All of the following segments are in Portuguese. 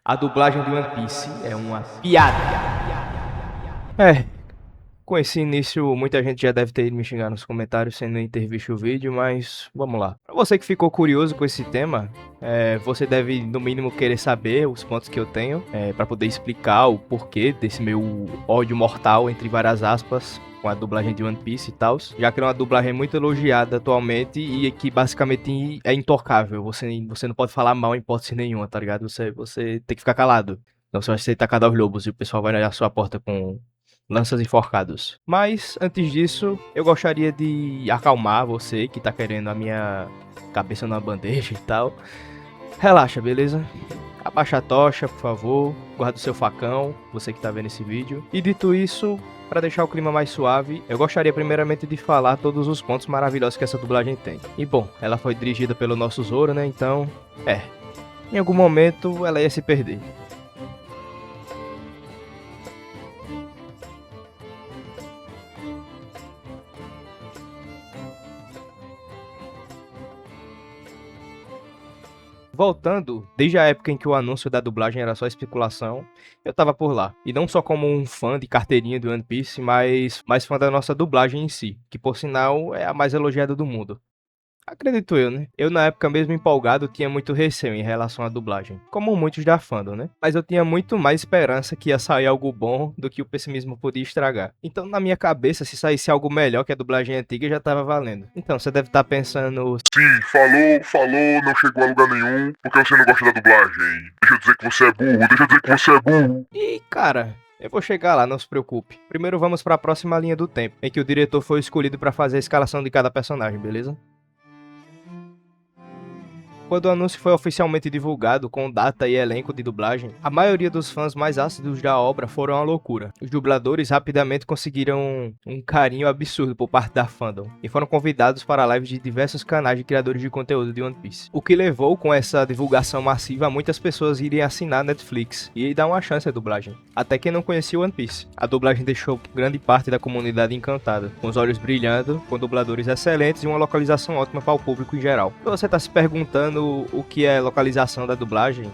A dublagem de One Piece é uma piada. É, com esse início, muita gente já deve ter ido me xingar nos comentários sem nem ter visto o vídeo, mas vamos lá. Pra você que ficou curioso com esse tema, você deve no mínimo querer saber os pontos que eu tenho, pra poder explicar o porquê desse meu ódio mortal, entre várias aspas, com a dublagem de One Piece e tal, já que é uma dublagem muito elogiada atualmente e que basicamente é intocável. Você não pode falar mal em hipótese nenhuma, tá ligado? Você tem que ficar calado. Não, você vai ser tacado aos lobos e o pessoal vai olhar a sua porta com lanças enforcados. Mas, antes disso, eu gostaria de acalmar você que tá querendo a minha cabeça na bandeja e tal. Relaxa, beleza? Abaixa a tocha, por favor. Guarda o seu facão, você que tá vendo esse vídeo. E dito isso, para deixar o clima mais suave, eu gostaria primeiramente de falar todos os pontos maravilhosos que essa dublagem tem. E bom, ela foi dirigida pelo nosso Zoro, né? Então, em algum momento ela ia se perder. Voltando, desde a época em que o anúncio da dublagem era só especulação, eu tava por lá. E não só como um fã de carteirinha do One Piece, mas fã da nossa dublagem em si, que por sinal é a mais elogiada do mundo. Acredito eu, né? Eu na época mesmo empolgado tinha muito receio em relação à dublagem, como muitos da fandom, né? Mas eu tinha muito mais esperança que ia sair algo bom do que o pessimismo podia estragar. Então na minha cabeça, se saísse algo melhor que a dublagem antiga, já tava valendo. Então você deve estar pensando, Sim, falou, não chegou a lugar nenhum, porque você não gosta da dublagem. Deixa eu dizer que você é burro, deixa eu dizer que você é burro. e cara, eu vou chegar lá, não se preocupe. Primeiro vamos para a próxima linha do tempo, em que o diretor foi escolhido para fazer a escalação de cada personagem, beleza? Quando o anúncio foi oficialmente divulgado com data e elenco de dublagem, a maioria dos fãs mais ácidos da obra foram à loucura. Os dubladores rapidamente conseguiram um carinho absurdo por parte da fandom e foram convidados para lives de diversos canais de criadores de conteúdo de One Piece. O que levou com essa divulgação massiva a muitas pessoas irem assinar Netflix e dar uma chance à dublagem. Até quem não conhecia One Piece. A dublagem deixou grande parte da comunidade encantada, com os olhos brilhando, com dubladores excelentes e uma localização ótima para o público em geral. Se você está se perguntando o que é localização da dublagem,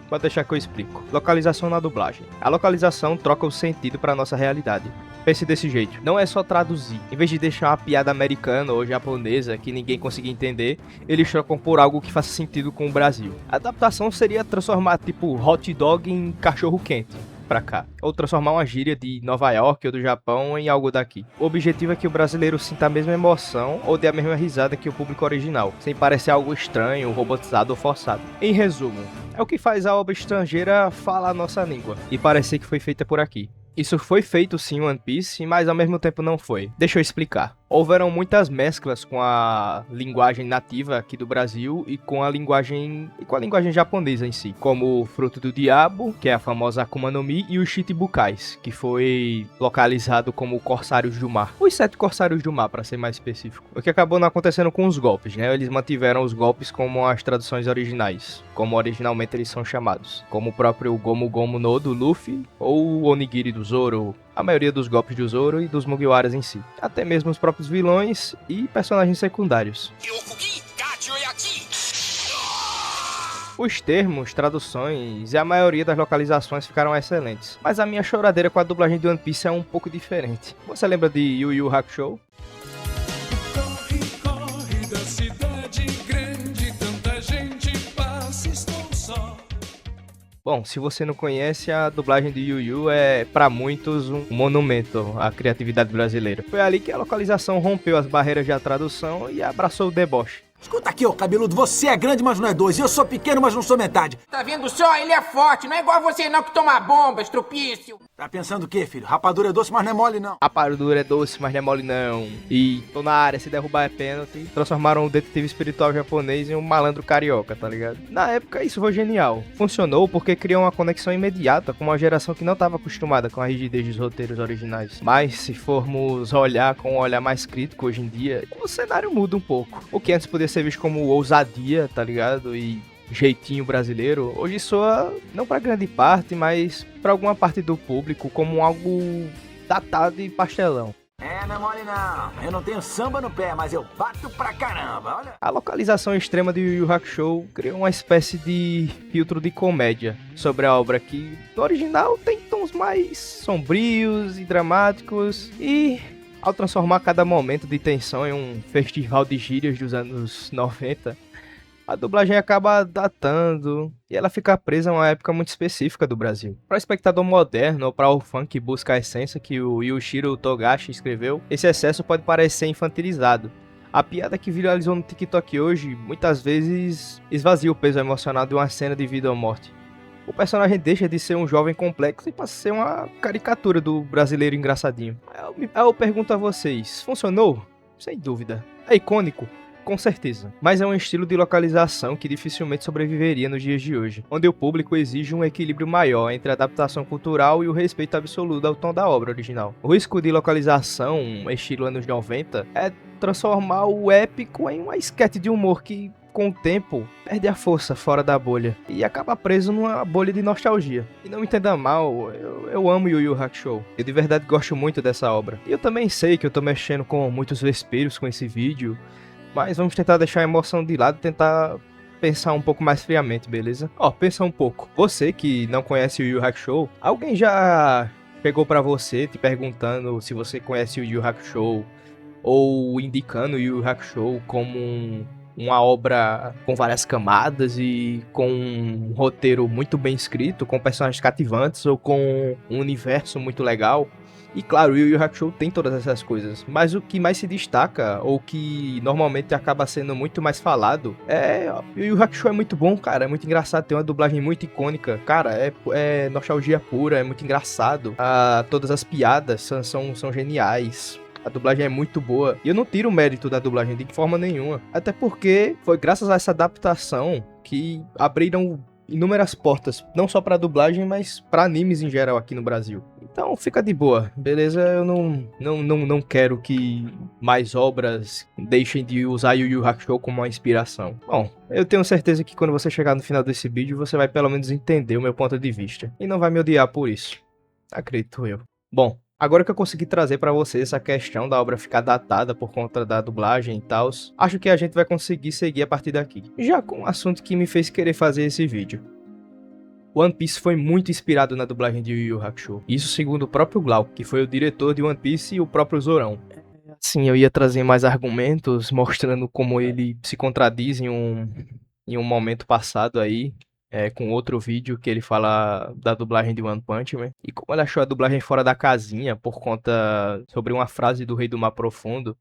pode deixar que eu explico. Localização na dublagem. A localização troca o sentido para nossa realidade. Pense desse jeito, não é só traduzir. Em vez de deixar uma piada americana ou japonesa que ninguém conseguia entender, eles trocam por algo que faça sentido com o Brasil. A adaptação seria transformar tipo hot dog em cachorro quente pra cá, ou transformar uma gíria de Nova York ou do Japão em algo daqui. O objetivo é que o brasileiro sinta a mesma emoção ou dê a mesma risada que o público original, sem parecer algo estranho, robotizado ou forçado. Em resumo, é o que faz a obra estrangeira falar a nossa língua e parecer que foi feita por aqui. Isso foi feito sim em One Piece, mas ao mesmo tempo não foi. Deixa eu explicar. Houveram muitas mesclas com a linguagem nativa aqui do Brasil e com a linguagem japonesa em si, como o Fruto do Diabo, que é a famosa Akuma no Mi, e os Chichibukais, que foi localizado como Corsários do Mar. Os 7 Corsários do Mar, para ser mais específico. O que acabou não acontecendo com os golpes, né? Eles mantiveram os golpes como as traduções originais, como originalmente eles são chamados, como o próprio Gomu Gomu no do Luffy ou o Onigiri do Zoro, a maioria dos golpes do Zoro e dos Mugiwaras em si, até mesmo os próprios vilões e personagens secundários. Os termos, traduções e a maioria das localizações ficaram excelentes, mas a minha choradeira com a dublagem de One Piece é um pouco diferente. Você lembra de Yu Yu Hakusho? Bom, se você não conhece, a dublagem de Yu Yu é, pra muitos, um monumento à criatividade brasileira. Foi ali que a localização rompeu as barreiras da tradução e abraçou o deboche. Escuta aqui, ô cabeludo, você é grande, mas não é 2. E eu sou pequeno, mas não sou metade. Tá vendo só? Ele é forte, não é igual a você não que toma bomba, estrupício. Tá pensando o quê, filho? Rapadura é doce, mas não é mole, não. Rapadura é doce, mas não é mole não. E tô na área, se derrubar é pênalti. Transformaram o detetive espiritual japonês em um malandro carioca, tá ligado? Na época isso foi genial. Funcionou porque criou uma conexão imediata com uma geração que não estava acostumada com a rigidez dos roteiros originais. Mas se formos olhar com um olhar mais crítico hoje em dia, o cenário muda um pouco. O que antes podia ser visto como ousadia, tá ligado? E jeitinho brasileiro, hoje soa, não pra grande parte, mas pra alguma parte do público, como algo datado e pastelão. É, né, mole não. Eu não tenho samba no pé, mas eu bato pra caramba, olha. A localização extrema de Yu Yu Hakusho criou uma espécie de filtro de comédia sobre a obra que, no original, tem tons mais sombrios e dramáticos e, ao transformar cada momento de tensão em um festival de gírias dos anos 90, a dublagem acaba datando e ela fica presa a uma época muito específica do Brasil. Para o espectador moderno ou para o fã que busca a essência que o Yuichiro Togashi escreveu, esse excesso pode parecer infantilizado. A piada que viralizou no TikTok hoje muitas vezes esvazia o peso emocional de uma cena de vida ou morte. O personagem deixa de ser um jovem complexo e passa a ser uma caricatura do brasileiro engraçadinho. Aí eu pergunto a vocês, funcionou? Sem dúvida. É icônico? Com certeza, mas é um estilo de localização que dificilmente sobreviveria nos dias de hoje, onde o público exige um equilíbrio maior entre a adaptação cultural e o respeito absoluto ao tom da obra original. O risco de localização, estilo anos 90, é transformar o épico em uma esquete de humor que, com o tempo, perde a força fora da bolha e acaba preso numa bolha de nostalgia. E não me entenda mal, eu amo Yu Yu Hakusho. Eu de verdade gosto muito dessa obra. E eu também sei que eu tô mexendo com muitos vesperos com esse vídeo, mas vamos tentar deixar a emoção de lado e tentar pensar um pouco mais friamente, beleza? Pensa um pouco. Você que não conhece o Yu Yu Hakusho, alguém já chegou pra você te perguntando se você conhece o Yu Yu Hakusho ou indicando o Yu Yu Hakusho como uma obra com várias camadas e com um roteiro muito bem escrito, com personagens cativantes ou com um universo muito legal? E claro, o Yu Yu Hakusho tem todas essas coisas, mas o que mais se destaca, ou que normalmente acaba sendo muito mais falado, o Yu Yu Hakusho é muito bom, cara, é muito engraçado, tem uma dublagem muito icônica, cara, é nostalgia pura, é muito engraçado, todas as piadas são geniais. A dublagem é muito boa. E eu não tiro o mérito da dublagem de forma nenhuma. Até porque foi graças a essa adaptação que abriram inúmeras portas. Não só pra dublagem, mas pra animes em geral aqui no Brasil. Então fica de boa, beleza? Eu não quero que mais obras deixem de usar Yu Yu Hakusho como uma inspiração. Bom, eu tenho certeza que quando você chegar no final desse vídeo, você vai pelo menos entender o meu ponto de vista. E não vai me odiar por isso. Acredito eu. Bom, agora que eu consegui trazer pra você essa questão da obra ficar datada por conta da dublagem e tal, acho que a gente vai conseguir seguir a partir daqui. Já com o assunto que me fez querer fazer esse vídeo. One Piece foi muito inspirado na dublagem de Yu Yu Hakusho. Isso segundo o próprio Glauco, que foi o diretor de One Piece e o próprio Zorão. Sim, eu ia trazer mais argumentos mostrando como ele se contradiz em um momento passado aí. Com outro vídeo que ele fala da dublagem de One Punch Man. E como ele achou a dublagem fora da casinha por conta sobre uma frase do Rei do Mar Profundo.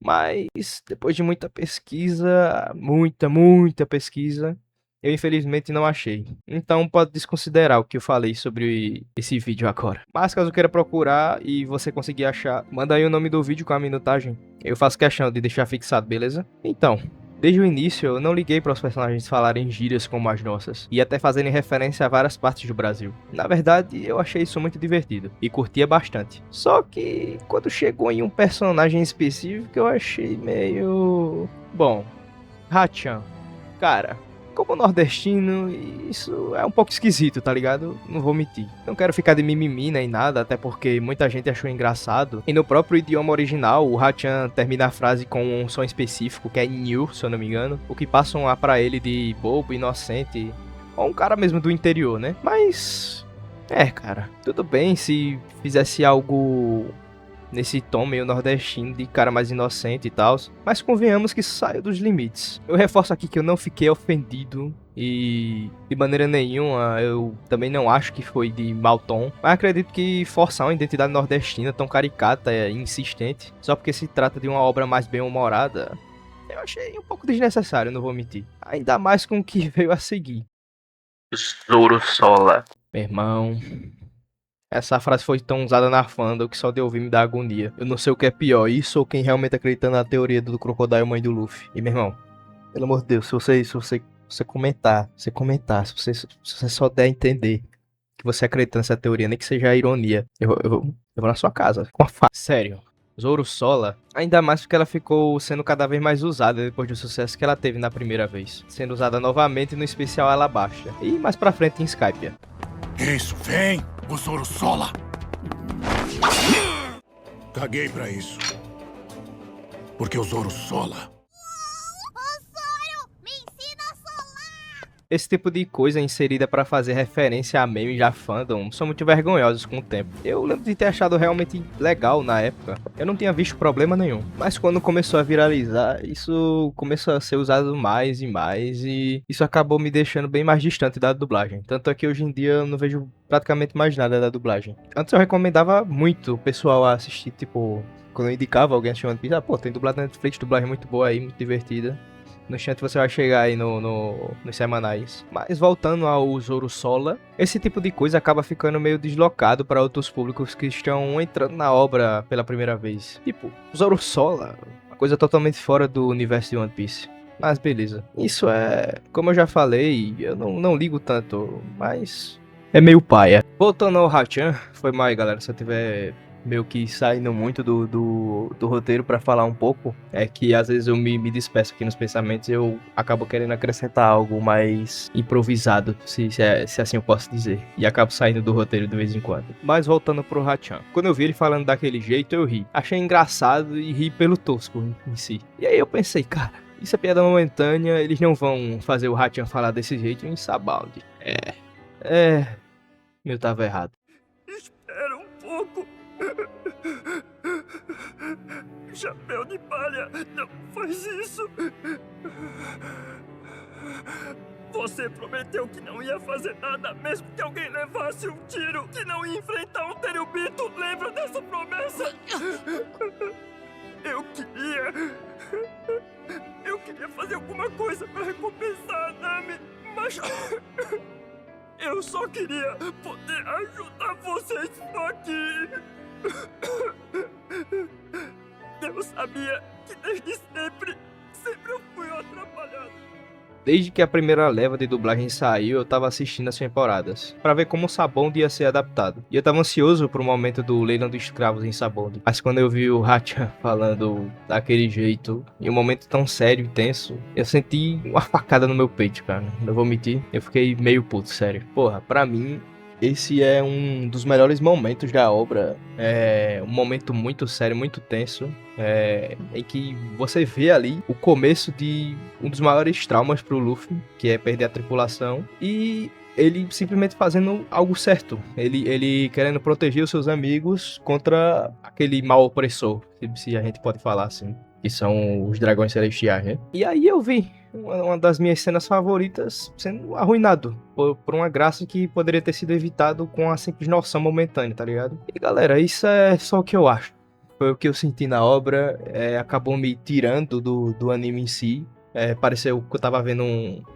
Mas depois de muita pesquisa, muita pesquisa, eu infelizmente não achei. Então pode desconsiderar o que eu falei sobre esse vídeo agora. Mas caso queira procurar e você conseguir achar, manda aí o nome do vídeo com a minutagem. Eu faço questão de deixar fixado, beleza? Então, desde o início, eu não liguei para os personagens falarem gírias como as nossas, e até fazerem referência a várias partes do Brasil. Na verdade, eu achei isso muito divertido, e curtia bastante. Só que, quando chegou em um personagem específico, eu achei meio... Bom, Hachan. Cara, como nordestino, isso é um pouco esquisito, tá ligado? Não vou mentir. Não quero ficar de mimimi nem nada, até porque muita gente achou engraçado. E no próprio idioma original, o Hachan termina a frase com um som específico, que é Nyu, se eu não me engano. O que passam lá pra ele de bobo, inocente, ou um cara mesmo do interior, né? Mas... cara, tudo bem se fizesse algo nesse tom meio nordestino de cara mais inocente e tal, mas convenhamos que saiu dos limites. Eu reforço aqui que eu não fiquei ofendido e de maneira nenhuma eu também não acho que foi de mau tom, mas acredito que forçar uma identidade nordestina tão caricata e insistente só porque se trata de uma obra mais bem-humorada, eu achei um pouco desnecessário, não vou mentir. Ainda mais com o que veio a seguir. Zoro Sola. Meu irmão, essa frase foi tão usada na fandom que só de ouvir me dá agonia. Eu não sei o que é pior, isso ou quem realmente acredita na teoria do Crocodile mãe do Luffy. E meu irmão, pelo amor de Deus, se você comentar, se você só der a entender que você acredita nessa teoria, nem que seja ironia, eu vou na sua casa com a faca. Sério, Zoro Sola, ainda mais porque ela ficou sendo cada vez mais usada depois do sucesso que ela teve na primeira vez, sendo usada novamente no especial Alabasta e mais pra frente em Skypiea. Isso, vem, o Zoro Sola. Caguei pra isso. Porque o Zoro sola. Esse tipo de coisa inserida pra fazer referência a memes já fandom são muito vergonhosos com o tempo. Eu lembro de ter achado realmente legal na época. Eu não tinha visto problema nenhum. Mas quando começou a viralizar, isso começou a ser usado mais e mais. E isso acabou me deixando bem mais distante da dublagem. Tanto é que hoje em dia eu não vejo praticamente mais nada da dublagem. Antes eu recomendava muito o pessoal a assistir, tipo... Quando eu indicava alguém assistir One Piece, ah, pô, tem dublado na Netflix, dublagem muito boa aí, muito divertida. No instante você vai chegar aí nos semanais. Mas voltando ao Zoro Sola, esse tipo de coisa acaba ficando meio deslocado para outros públicos que estão entrando na obra pela primeira vez. Tipo, Zoro Sola, uma coisa totalmente fora do universo de One Piece. Mas beleza. Isso é, como eu já falei, eu não ligo tanto, mas é meio paia. Voltando ao Hachan, foi mal aí, galera, se eu tiver... meio que saindo muito do roteiro pra falar um pouco, é que às vezes eu me disperso aqui nos pensamentos e eu acabo querendo acrescentar algo mais improvisado, se assim eu posso dizer, e acabo saindo do roteiro de vez em quando. Mas voltando pro Hachan, quando eu vi ele falando daquele jeito eu ri, achei engraçado e ri pelo tosco em si. E aí eu pensei, cara, isso é piada momentânea, eles não vão fazer o Hachan falar desse jeito em Sabaody. Eu tava errado. Espera um pouco. Chapéu de palha, não faz isso. Você prometeu que não ia fazer nada, mesmo que alguém levasse um tiro, que não ia enfrentar um Tenryubito. Lembra dessa promessa? Eu queria fazer alguma coisa para recompensar a Nami, mas eu só queria poder ajudar vocês aqui. Eu sabia que desde sempre eu fui atrapalhado. Desde que a primeira leva de dublagem saiu, eu tava assistindo as temporadas, pra ver como o Sabaody ia ser adaptado. E eu tava ansioso pro momento do leilão dos escravos em Sabaody. Mas quando eu vi o Hachan falando daquele jeito, em um momento tão sério e tenso, eu senti uma facada no meu peito, cara. Não vou mentir, eu fiquei meio puto, sério. Porra, pra mim... esse é um dos melhores momentos da obra, é um momento muito sério, muito tenso, em que você vê ali o começo de um dos maiores traumas pro Luffy, que é perder a tripulação, e ele simplesmente fazendo algo certo, ele querendo proteger os seus amigos contra aquele mal opressor, se a gente pode falar assim, que são os dragões celestiais, né? E aí eu vi uma das minhas cenas favoritas sendo arruinado por uma graça que poderia ter sido evitado com a simples noção momentânea, tá ligado? E galera, isso é só o que eu acho. Foi o que eu senti na obra, acabou me tirando do anime em si. Pareceu que eu tava vendo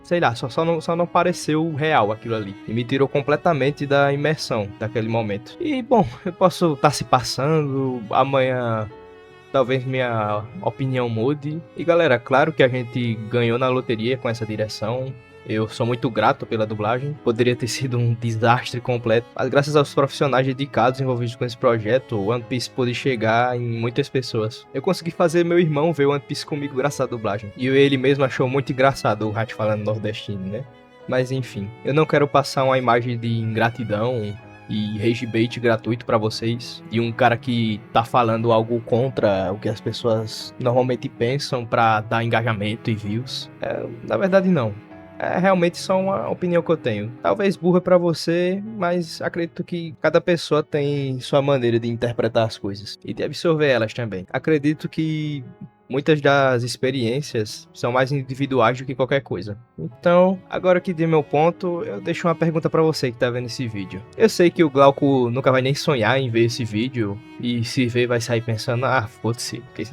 sei lá, só não pareceu real aquilo ali. E me tirou completamente da imersão daquele momento. E bom, eu posso estar se passando, amanhã... talvez minha opinião mude. E galera, claro que a gente ganhou na loteria com essa direção. Eu sou muito grato pela dublagem. Poderia ter sido um desastre completo, mas graças aos profissionais dedicados envolvidos com esse projeto, o One Piece pôde chegar em muitas pessoas. Eu consegui fazer meu irmão ver One Piece comigo graças à dublagem. E ele mesmo achou muito engraçado o Hat falando nordestino, né? Mas enfim, eu não quero passar uma imagem de ingratidão e rage bait gratuito pra vocês, de um cara que tá falando algo contra o que as pessoas normalmente pensam pra dar engajamento e views. Na verdade não. É realmente só uma opinião que eu tenho. Talvez burra pra você, mas acredito que cada pessoa tem sua maneira de interpretar as coisas e de absorver elas também. Acredito que muitas das experiências são mais individuais do que qualquer coisa. Então, agora que dei meu ponto, eu deixo uma pergunta pra você que tá vendo esse vídeo. Eu sei que o Glauco nunca vai nem sonhar em ver esse vídeo, e se ver vai sair pensando, ah, foda-se, que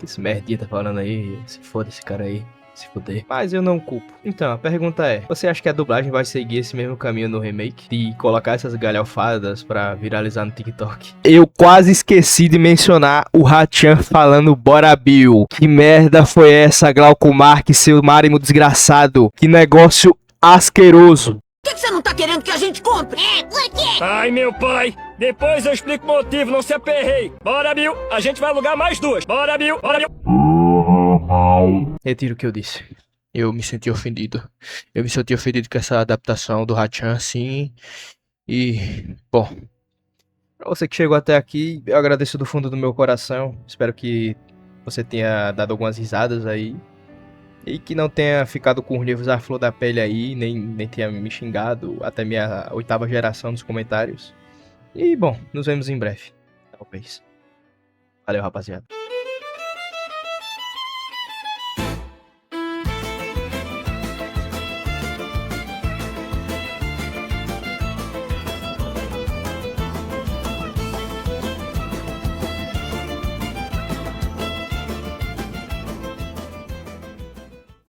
esse merdinha tá falando aí, se foda esse cara aí. Se fuder. Mas eu não culpo. Então, a pergunta é, você acha que a dublagem vai seguir esse mesmo caminho no remake? De colocar essas galhofadas pra viralizar no TikTok? Eu quase esqueci de mencionar o Hachan falando Bora Bill. Que merda foi essa, Glauco Marques, seu Marimo desgraçado? Que negócio asqueroso. Por que você não tá querendo que a gente compre? Por quê? Ai, meu pai! Depois eu explico o motivo, não se aperrei. Bora, Bill! A gente vai alugar mais duas. Bora, Bill! Bora, Bill! Retiro o que eu disse. Eu me senti ofendido. Eu me senti ofendido com essa adaptação do Hachan, sim. E, bom, Pra você que chegou até aqui, eu agradeço do fundo do meu coração. Espero que você tenha dado algumas risadas aí. E que não tenha ficado com os nervos à flor da pele aí, nem tenha me xingado até minha 8ª geração nos comentários. E bom, nos vemos em breve. Talvez. Valeu, rapaziada.